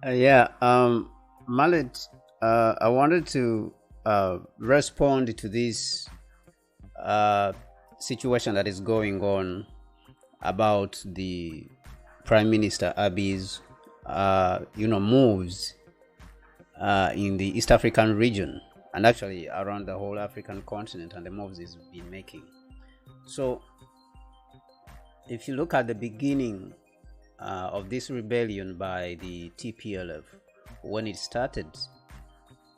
Yeah, Malet, I wanted to respond to this uh, situation that is going on about the Prime Minister Abiy's, moves in the East African region and actually around the whole African continent and the moves he's been making. So, if you look at the beginning of this rebellion by the TPLF, when it started,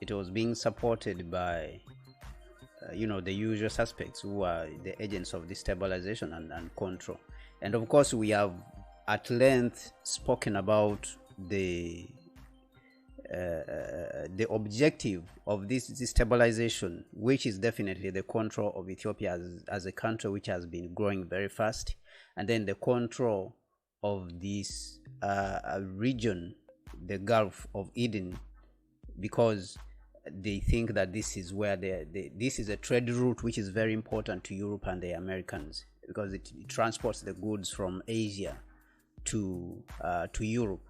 it was being supported by, the usual suspects who are the agents of destabilization and control. And of course, we have at length spoken about the objective of this destabilization, which is definitely the control of Ethiopia as a country which has been growing very fast, and then the control of this region, the Gulf of Eden, because they think that this is where this is a trade route which is very important to Europe and the Americans, because it transports the goods from Asia to Europe,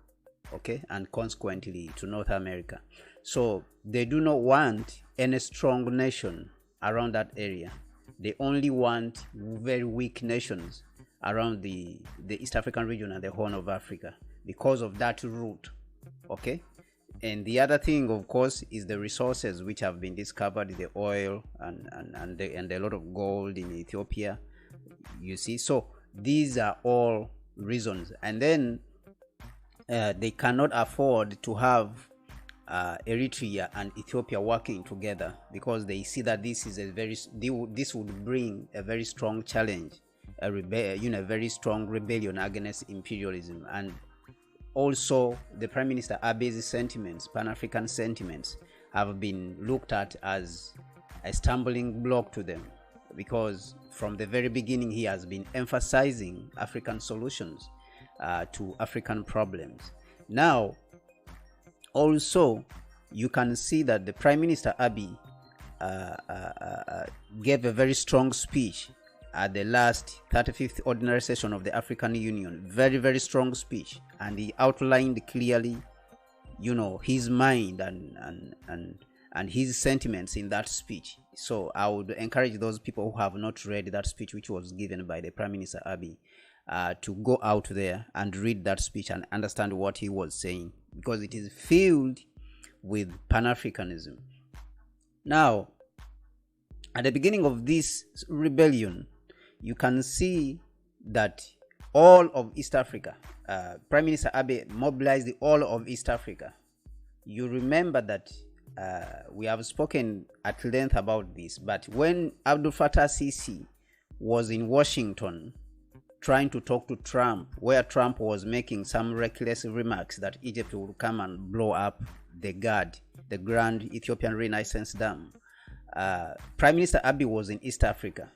okay, and consequently to North America. So they do not want any strong nation around that area. They only want very weak nations around the East African region and the Horn of Africa because of that route, okay. And the other thing, of course, is the resources which have been discovered, the oil and a lot of gold in Ethiopia, you see. So these are all reasons. And then they cannot afford to have Eritrea and Ethiopia working together, because they see that this would bring a very strong challenge, a very strong rebellion against imperialism. And also the Prime Minister Abiy's sentiments, Pan-African sentiments, have been looked at as a stumbling block to them, because from the very beginning he has been emphasizing African solutions to African problems. Now, also, you can see that the Prime Minister Abiy gave a very strong speech at the last 35th ordinary session of the African Union. Very, very strong speech, and he outlined clearly, his mind and his sentiments in that speech. So I would encourage those people who have not read that speech, which was given by the Prime Minister Abiy, to go out there and read that speech and understand what he was saying, because it is filled with Pan-Africanism. Now, at the beginning of this rebellion, you can see that all of East Africa, Prime Minister Abiy mobilized all of East Africa. You remember that we have spoken at length about this, but when Abdul Fattah Sisi was in Washington trying to talk to Trump, where Trump was making some reckless remarks that Egypt would come and blow up the Grand Ethiopian Renaissance Dam, Prime Minister Abiy was in East Africa,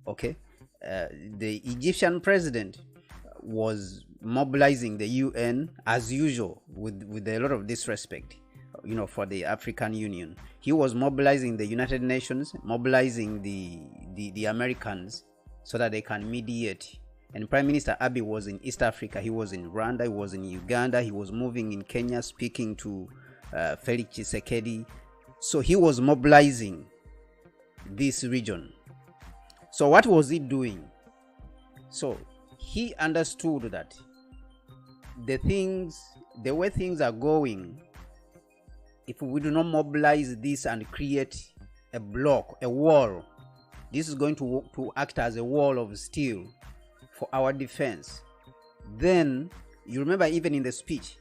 okay. The Egyptian president was mobilizing the UN as usual with a lot of disrespect, for the African Union. He was mobilizing the United Nations, mobilizing the Americans so that they can mediate. And Prime Minister Abiy was in East Africa. He was in Rwanda, he was in Uganda, he was moving in Kenya, speaking to Felix Tshisekedi. So he was mobilizing this region. So what was he doing? So he understood that the way things are going, if we do not mobilize this and create a block, a wall, this is going to act as a wall of steel for our defense. Then, you remember even in the speech,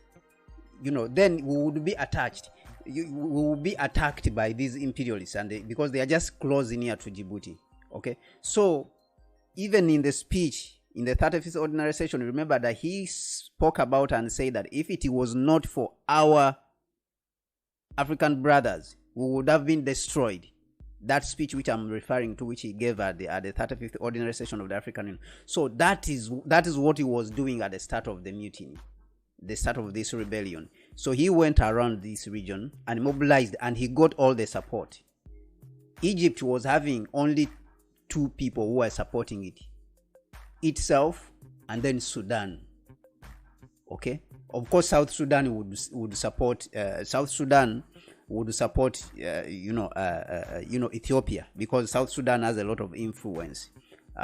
then we would be attached. We will be attacked by these imperialists, because they are just close near to Djibouti. Okay, so even in the speech, in the 35th ordinary session, remember that he spoke about and said that if it was not for our African brothers, we would have been destroyed. That speech which I'm referring to, which he gave at the 35th ordinary session of the African Union. So that is what he was doing at the start of the mutiny, the start of this rebellion. So he went around this region and mobilized, and he got all the support. Egypt was having only two people who were supporting it, itself and then Sudan. Okay, Of course, South Sudan would support. South Sudan would support, Ethiopia, because South Sudan has a lot of influence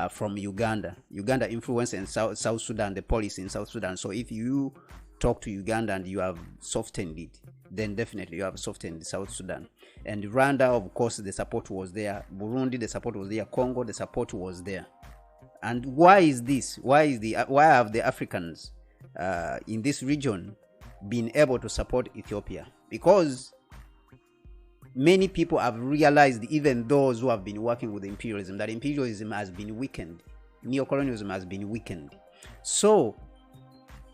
from Uganda. Uganda influence in South Sudan, the policy in South Sudan. So if you talk to Uganda and you have softened it, then definitely you have softened South Sudan. And Rwanda, of course, the support was there. Burundi, the support was there. Congo, the support was there. And why is this? Why have the Africans in this region been able to support Ethiopia? Because many people have realized, even those who have been working with imperialism, that imperialism has been weakened. Neocolonialism has been weakened. So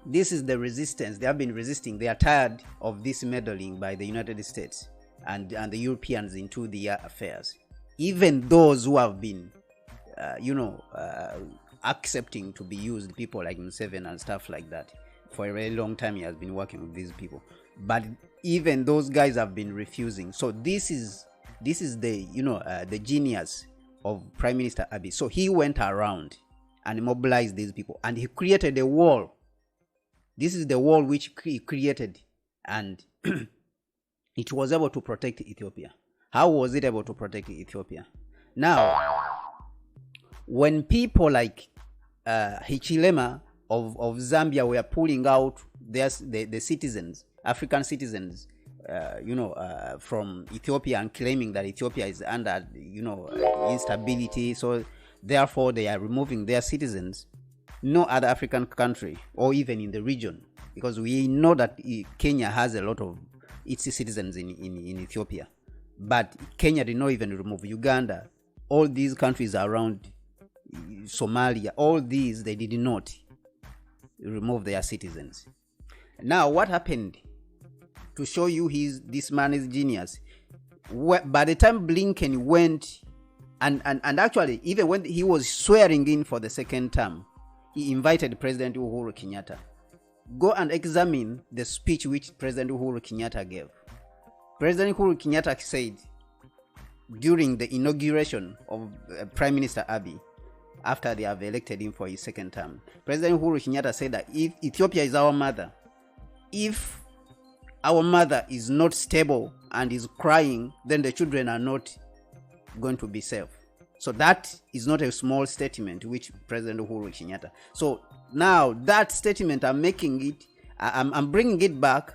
this is the resistance. They have been resisting. They are tired of this meddling by the United States and the Europeans into their affairs. Even those who have been, accepting to be used, people like Museveni and stuff like that. For a very long time, he has been working with these people. But even those guys have been refusing. So this is the genius of Prime Minister Abiy. So he went around and mobilized these people, and he created a wall. This is the wall which he created, and it was able to protect Ethiopia. How was it able to protect Ethiopia? Now, when people like Hichilema of Zambia were pulling out the citizens, African citizens, from Ethiopia, and claiming that Ethiopia is under, instability, so therefore they are removing their citizens, no other African country, or even in the region, because we know that Kenya has a lot of its citizens in Ethiopia, but Kenya did not even remove. Uganda, all these countries around, Somalia, all these, they did not remove their citizens. Now, what happened? To show you this man is genius. By the time Blinken went, and actually, even when he was swearing in for the second term, he invited President Uhuru Kenyatta. Go and examine the speech which President Uhuru Kenyatta gave. President Uhuru Kenyatta said during the inauguration of Prime Minister Abiy, after they have elected him for his second term, President Uhuru Kenyatta said that if Ethiopia is our mother, if our mother is not stable and is crying, then the children are not going to be safe. So that is not a small statement which President Uhuru Kenyatta. So now that statement, I'm making it, I'm bringing it back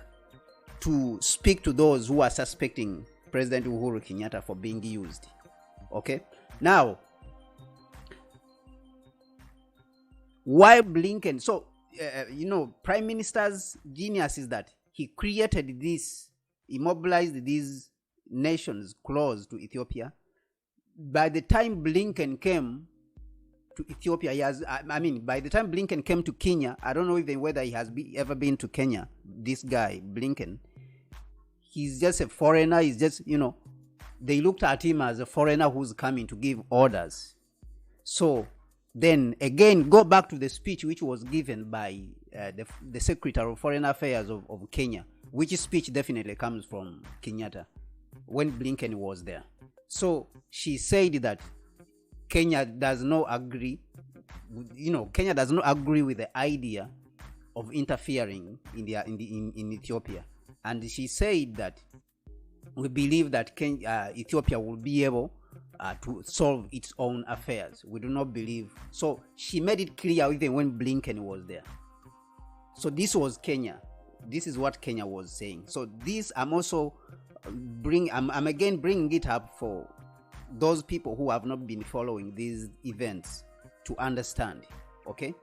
to speak to those who are suspecting President Uhuru Kenyatta for being used. Okay? Now, why Blinken? So, Prime Minister's genius is that he created this, he mobilized these nations close to Ethiopia. By the time Blinken came to Ethiopia, by the time Blinken came to Kenya, I don't know even whether he has ever been to Kenya, this guy, Blinken. He's just a foreigner. He's just, they looked at him as a foreigner who's coming to give orders. So then again, go back to the speech which was given by the Secretary of Foreign Affairs of Kenya, which speech definitely comes from Kenyatta when Blinken was there. So she said that Kenya does not agree, Kenya does not agree with the idea of interfering in Ethiopia. And she said that we believe that Ethiopia will be able to solve its own affairs. We do not believe. So she made it clear even when Blinken was there. So this was Kenya. This is what Kenya was saying. So this I'm also I'm again bringing it up for those people who have not been following these events to understand. Okay?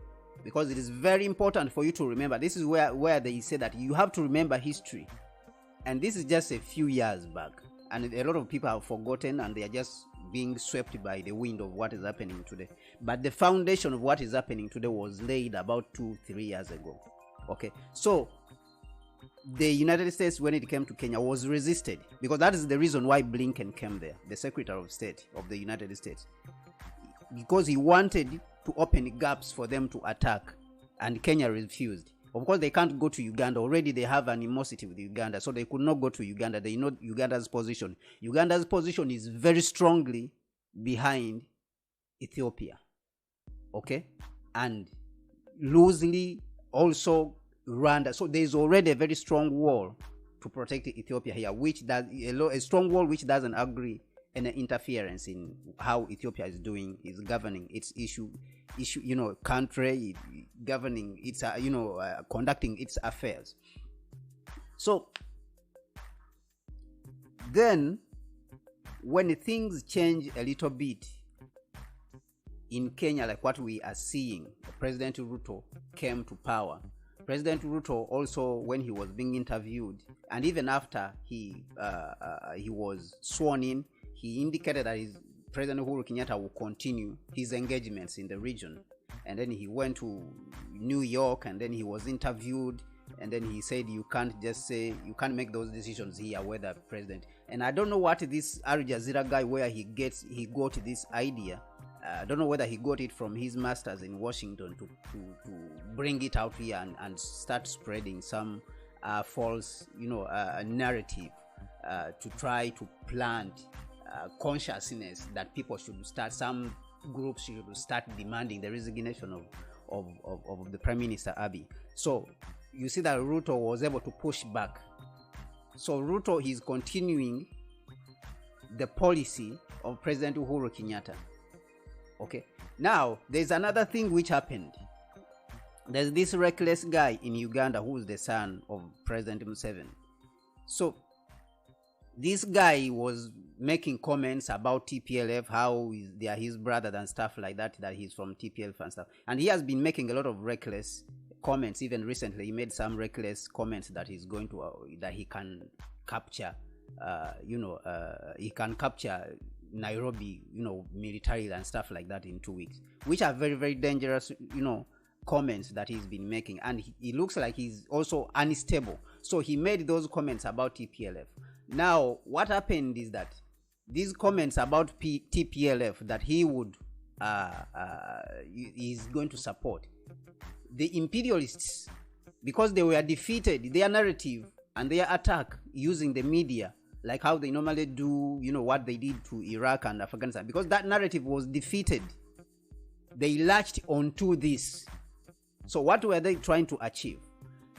Because it is very important for you to remember. This is where they say that you have to remember history. And this is just a few years back. And a lot of people have forgotten, and they are just being swept by the wind of what is happening today. But the foundation of what is happening today was laid about 2-3 years ago. Okay? So the United States, when it came to Kenya, was resisted, because that is the reason why Blinken came there, the Secretary of State of the United States, because he wanted to open gaps for them to attack, and Kenya refused. Of course, they can't go to Uganda. Already they have animosity with Uganda, so they could not go to Uganda. They know Uganda's position. Uganda's position is very strongly behind Ethiopia, okay, and loosely also Rwanda. So there is already a very strong wall to protect Ethiopia here, which does a strong wall which doesn't agree any interference in how Ethiopia is doing, is governing its country, governing its conducting its affairs. So then when things change a little bit in Kenya, like what we are seeing, President Ruto came to power. President Ruto also, when he was being interviewed, and even after he was sworn in, he indicated that President Uhuru Kenyatta will continue his engagements in the region. And then he went to New York, and then he was interviewed, and then he said, you can't make those decisions here, whether president. And I don't know what this Al Jazeera guy, where he got this idea. I don't know whether he got it from his masters in Washington to bring it out here and start spreading some false narrative to try to plant consciousness that people should start, some groups should start demanding the resignation of the Prime Minister Abiy. So you see that Ruto was able to push back. So Ruto is continuing the policy of President Uhuru Kenyatta. Okay. Now there's another thing which happened. There's this reckless guy in Uganda who is the son of President Museveni. So this guy was making comments about TPLF, how they are his brother and stuff like that, that he's from TPLF and stuff. And he has been making a lot of reckless comments. Even recently, he made some reckless comments that he's going to that he can capture, he can capture Nairobi, militarily and stuff like that in 2 weeks, which are very, very dangerous, comments that he's been making. And he looks like he's also unstable. So he made those comments about TPLF. Now, what happened is that these comments about TPLF that he would is going to support, the imperialists, because they were defeated, their narrative and their attack using the media, like how they normally do, what they did to Iraq and Afghanistan, because that narrative was defeated, they latched onto this. So what were they trying to achieve?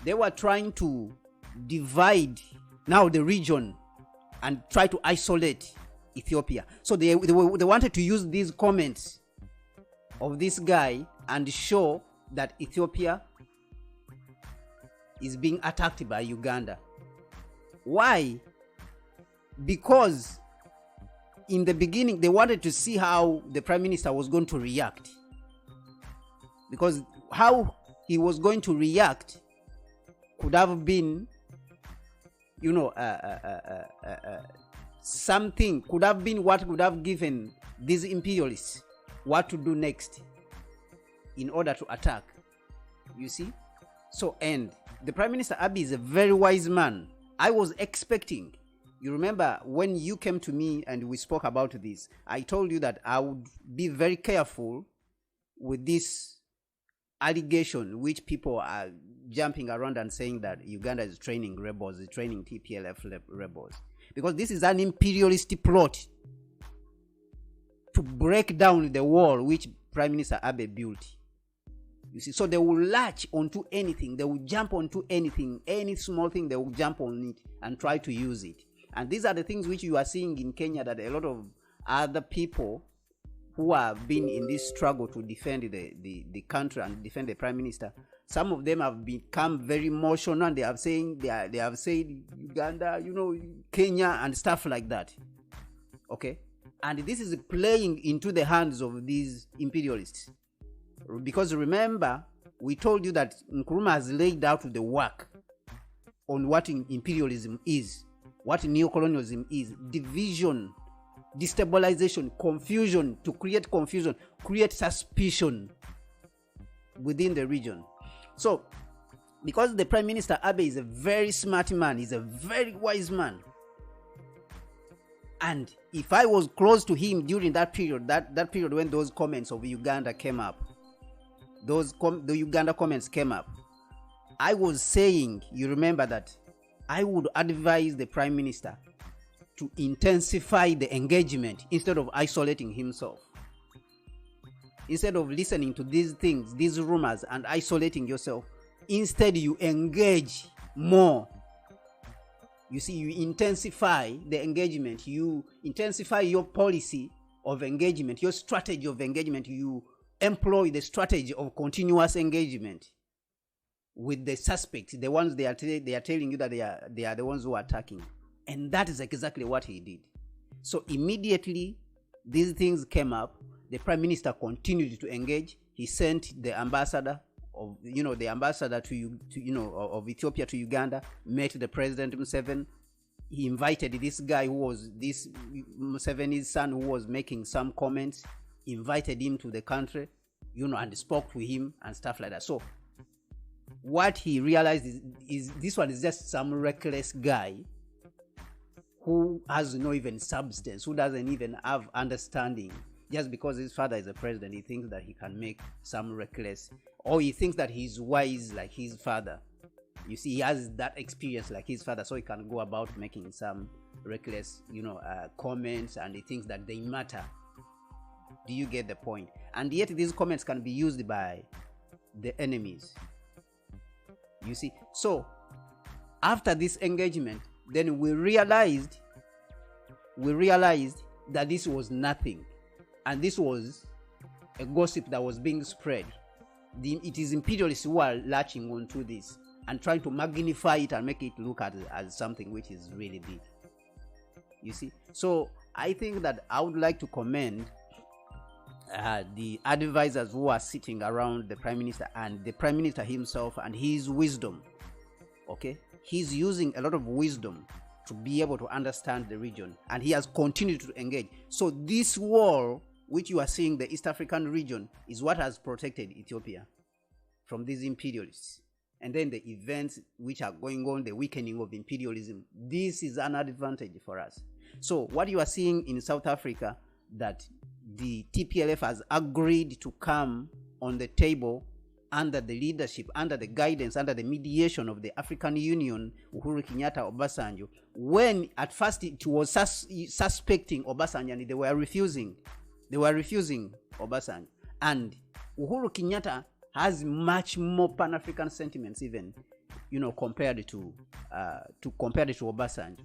They were trying to divide now the region and try to isolate Ethiopia. So they wanted to use these comments of this guy and show that Ethiopia is being attacked by Uganda. Why? Because in the beginning they wanted to see how the Prime Minister was going to react, because how he was going to react could have been something, could have been what could have given these imperialists what to do next in order to attack, you see. So, and the Prime Minister Abiy is a very wise man. I was expecting, you remember when you came to me and we spoke about this, I told you that I would be very careful with this allegation which people are jumping around and saying that Uganda is training rebels, is training TPLF rebels, because this is an imperialist plot to break down the wall which Prime Minister Abiy built. You see, so they will latch onto anything, they will jump onto anything, any small thing, they will jump on it and try to use it. And these are the things which you are seeing in Kenya, that a lot of other people who have been in this struggle to defend the country and defend the Prime Minister, some of them have become very emotional, and they have said Uganda, Kenya and stuff like that. Okay? And this is playing into the hands of these imperialists. Because remember, we told you that Nkrumah has laid out the work on what imperialism is, what neocolonialism is: division, destabilization, confusion, to create confusion, create suspicion within the region. So, because the Prime Minister Abiy is a very smart man, he's a very wise man, and if I was close to him during that period, that period when those comments of Uganda came up, the Uganda comments came up, I was saying, you remember, that I would advise the Prime Minister to intensify the engagement instead of isolating himself. Instead of listening to these things, these rumors, and isolating yourself, Instead, you engage more. You see, you intensify the engagement. You intensify your policy of engagement, your strategy of engagement. You employ the strategy of continuous engagement with the suspects, the ones they are telling you that they are the ones who are attacking. And that is exactly what he did. So immediately these things came up, the prime minister continued to engage. He sent the ambassador of of Ethiopia to Uganda, met the president Museveni. He invited this guy who was this Museveni's son, who was making some comments, invited him to the country, and spoke to him and stuff like that. So what he realized is this one is just some reckless guy who has no even substance, who doesn't even have understanding. Just because his father is a president, he thinks that he can make some reckless, or he thinks that he's wise like his father. You see, he has that experience like his father, so he can go about making some reckless, comments, and he thinks that they matter. Do you get the point? And yet these comments can be used by the enemies. You see, so after this engagement, then we realized that this was nothing, and this was a gossip that was being spread. It is imperialists who are latching onto this and trying to magnify it and make it look as something which is really big. You see, so I think that I would like to commend the advisors who are sitting around the prime minister and the prime minister himself and his wisdom. Okay, he's using a lot of wisdom to be able to understand the region, and he has continued to engage. So this war which you are seeing, the East African region, is what has protected Ethiopia from these imperialists. And then the events which are going on, the weakening of imperialism, this is an advantage for us. So what you are seeing in South Africa, that the TPLF has agreed to come on the table under the leadership, under the guidance, under the mediation of the African Union, Uhuru Kenyatta, Obasanjo, when at first it was suspecting Obasanjo and they were refusing Obasanjo. And Uhuru Kenyatta has much more Pan-African sentiments, even, compared to Obasanjo.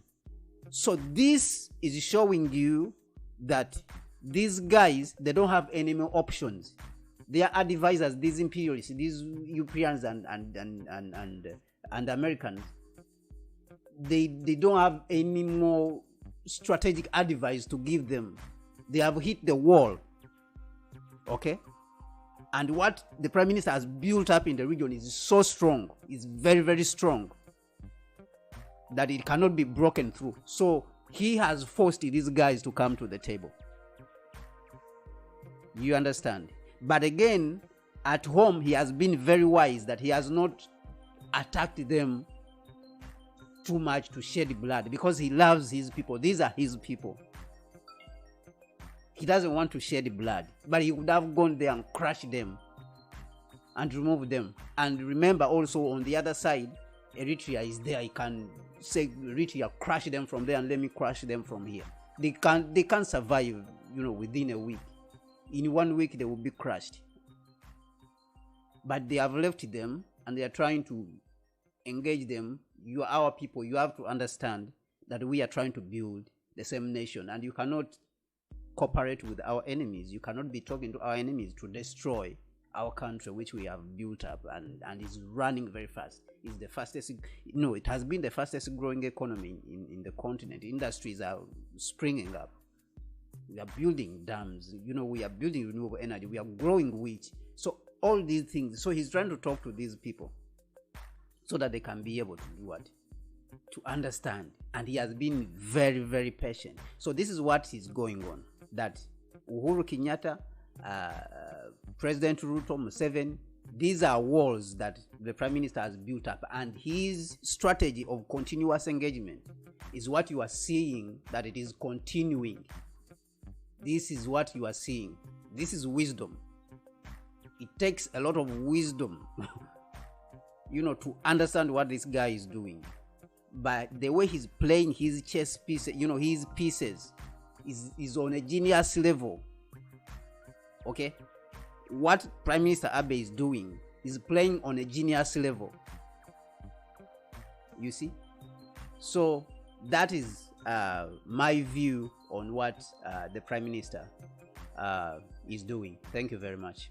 So this is showing you that these guys, they don't have any more options. Their advisors, these imperialists, these Europeans and Americans, they don't have any more strategic advice to give them. They have hit the wall. Okay? And what the prime minister has built up in the region is so strong, is very, very strong, that it cannot be broken through. So he has forced these guys to come to the table. You understand? But again, at home, he has been very wise that he has not attacked them too much to shed blood, because he loves his people. These are his people. He doesn't want to shed blood, but he would have gone there and crushed them and removed them. And remember also, on the other side, Eritrea is there. He can say, Eritrea, crush them from there and let me crush them from here. They can't survive, within a week. In 1 week, they will be crushed. But they have left them and they are trying to engage them. You are our people. You have to understand that we are trying to build the same nation, and you cannot cooperate with our enemies. You cannot be talking to our enemies to destroy our country, which we have built up and is running very fast. It's the fastest, it has been the fastest growing economy in the continent. Industries are springing up. We are building dams, we are building renewable energy, we are growing wheat. So all these things, so he's trying to talk to these people so that they can be able to do what? To understand. And he has been very, very patient. So this is what is going on, that Uhuru Kenyatta, President Ruto, Museveni, these are walls that the Prime Minister has built up, and his strategy of continuous engagement is what you are seeing, that it is continuing. This is what you are seeing. This is wisdom. It takes a lot of wisdom, to understand what this guy is doing. But the way he's playing his chess pieces, his pieces is on a genius level. Okay? What Prime Minister Abiy is doing is playing on a genius level. You see? So that is my view on what the Prime Minister is doing. Thank you very much.